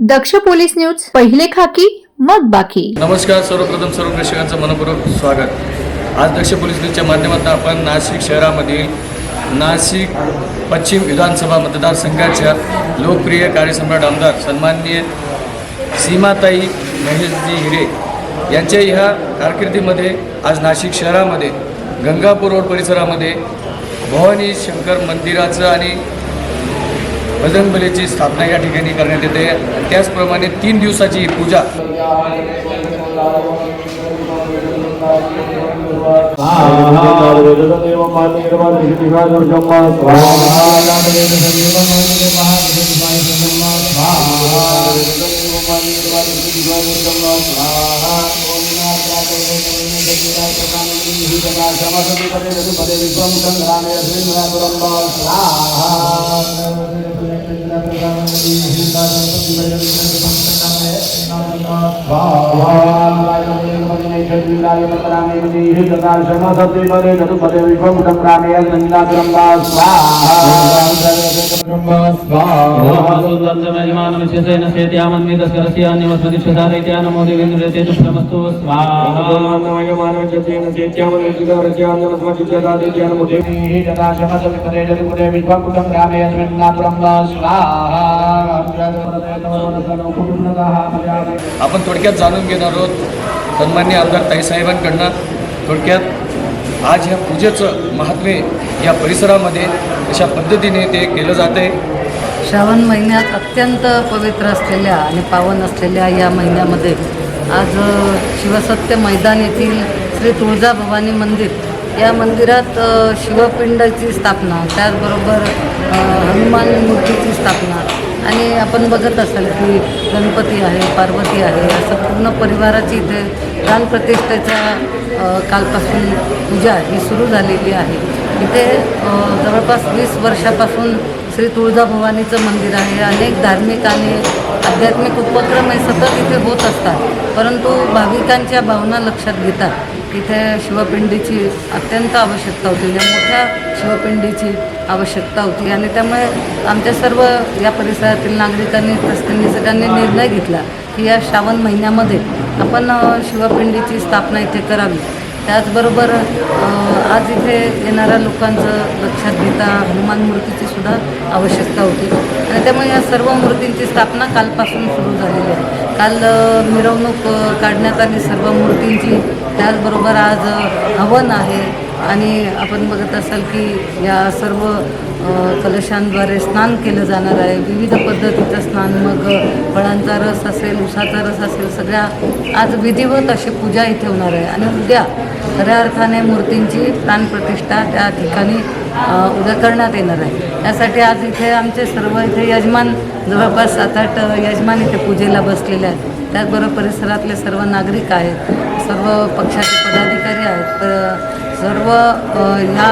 दक्ष police news, पहिले खाकी मग बाकी। नमस्कार, सर्वप्रथम सर्व प्रेक्षकांचं मनपूर्वक स्वागत। आज दक्ष पोलीस न्यूजच्या माध्यमातून आपण नाशिक शहरामधील नाशिक पश्चिम विधानसभा मतदारसंघाच्या लोकप्रिय कार्यसम्राट आमदार सन्माननीय सीमाताई महेशजी हिरे यांच्या ह्या कारकिर्दीमध्ये आज नाशिक शहरामध्ये गंगापूर रोड परिसरामध्ये भवानी शंकर मंदिराचं आणि बजरंगबलीची स्थापना या ठिकाणी करण्यात येते। त्याचप्रमाणे 3 दिवसाची ही पूजा आपण थोडक्यात जाणून घेणार आहोत सन्माननीय आमदार ताईसाहेबांकडनं। थोडक्यात आज ह्या पूजेचं महात्म्य या परिसरामध्ये अशा पद्धतीने ते केलं जाते। श्रावण महिन्यात अत्यंत पवित्र असलेल्या आणि पावन असलेल्या या महिन्यामध्ये आज शिवसत्य मैदान येथील श्री तुळजाभवानी मंदिर या मंदिरात शिवपिंडाची स्थापना, त्याचबरोबर हनुमान मूर्तीची स्थापना आणि आपण बघत असाल की गणपती आहे, पार्वती आहे, असं पूर्ण परिवाराची इथे प्राणप्रतिष्ठेचा कालपासून पूजा ही सुरू झालेली आहे। इथे जवळपास 20 वर्षापासून श्री तुळजाभवानीचं मंदिर आहे। अनेक धार्मिक आणि आध्यात्मिक उपक्रम हे सतत इथे होत असतात, परंतु भाविकांच्या भावना लक्षात घेता इथे शिवपिंडीची अत्यंत आवश्यकता होती, या मोठ्या शिवपिंडीची आवश्यकता होती आणि त्यामुळे आमच्या सर्व या परिसरातील नागरिकांनी तसंच सगळ्यांनी निर्णय घेतला की या श्रावण महिन्यामध्ये आपण शिवपिंडीची स्थापना इथे करावी। त्याचबरोबर आज इथे येणाऱ्या लोकांचं लक्षात घेता हनुमान मूर्तीची सुद्धा आवश्यकता होती आणि त्यामुळे या सर्व मूर्तींची स्थापना कालपासून सुरू झालेली आहे। काल मिरवणूक काढण्यात आली सर्व मूर्तींची, त्याचबरोबर आज हवन आहे आणि आपण बघत असाल की या सर्व कलशांद्वारे स्नान केलं जाणार आहे। विविध पद्धतीचं स्नान, मग फळांचा रस असेल, उसाचा रस असेल, सगळ्या आज विधिवत अशी पूजा इथे होणार आहे आणि उद्या खऱ्या अर्थाने मूर्तींची प्राणप्रतिष्ठा त्या ठिकाणी उद्या करण्यात येणार आहे। त्यासाठी आज इथे आमचे सर्व इथे यजमान जवळपास 7-8 यजमान इथे पूजेला बसलेले आहेत। त्याचबरोबर परिसरातले सर्व नागरिक आहेत, सर्व पक्षाचे पदाधिकारी आहेत, सर्व ह्या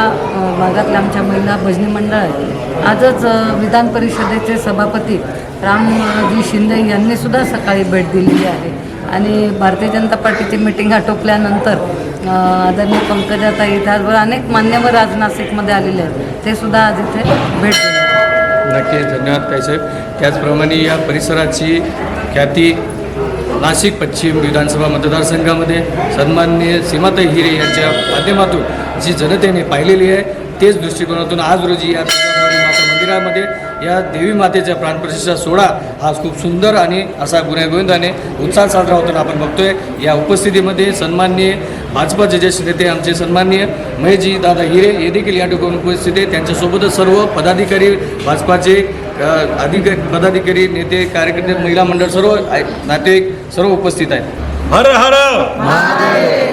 भागातल्या आमच्या महिला भजनी मंडळ आहेत। आजच विधान परिषदेचे सभापती रामजी शिंदे यांनीसुद्धा सकाळी भेट दिलेली आहे आणि भारतीय जनता पार्टीची मीटिंग आटोपल्यानंतर आदरणीय पंकजाताई, त्याचबरोबर अनेक मान्यवर आज नाशिकमध्ये आलेले आहेत, ते सुद्धा आज इथे भेट दिली। नक्कीच धन्यवाद ताईसाहेब। त्याचप्रमाणे या परिसराची ख्याती नाशिक पश्चिम विधानसभा मतदारसंघामध्ये सन्माननीय सीमाताई हिरे यांच्या माध्यमातून जी जनतेने पाहिलेली आहे, तेच दृष्टिकोनातून आज रोजी या माता मंदिरामध्ये या देवी मातेच्या प्राणप्रतिष्ठा सोहळा हा खूप सुंदर आणि असा गुण्यागोविंदाने उत्साह साजरा होताना आपण बघतोय। या उपस्थितीमध्ये सन्माननीय भाजपचे ज्येष्ठ नेते आमचे सन्माननीय महेशजी दादा हिरे हे देखील या ठिकाणी उपस्थित आहे। त्यांच्यासोबतच सर्व पदाधिकारी, भाजपाचे पदाधिकारी, नेते, कार्यकर्ते, महिला मंडळ, सर्व नातेवाईक सर्व उपस्थित आहेत। हर हर महादेव।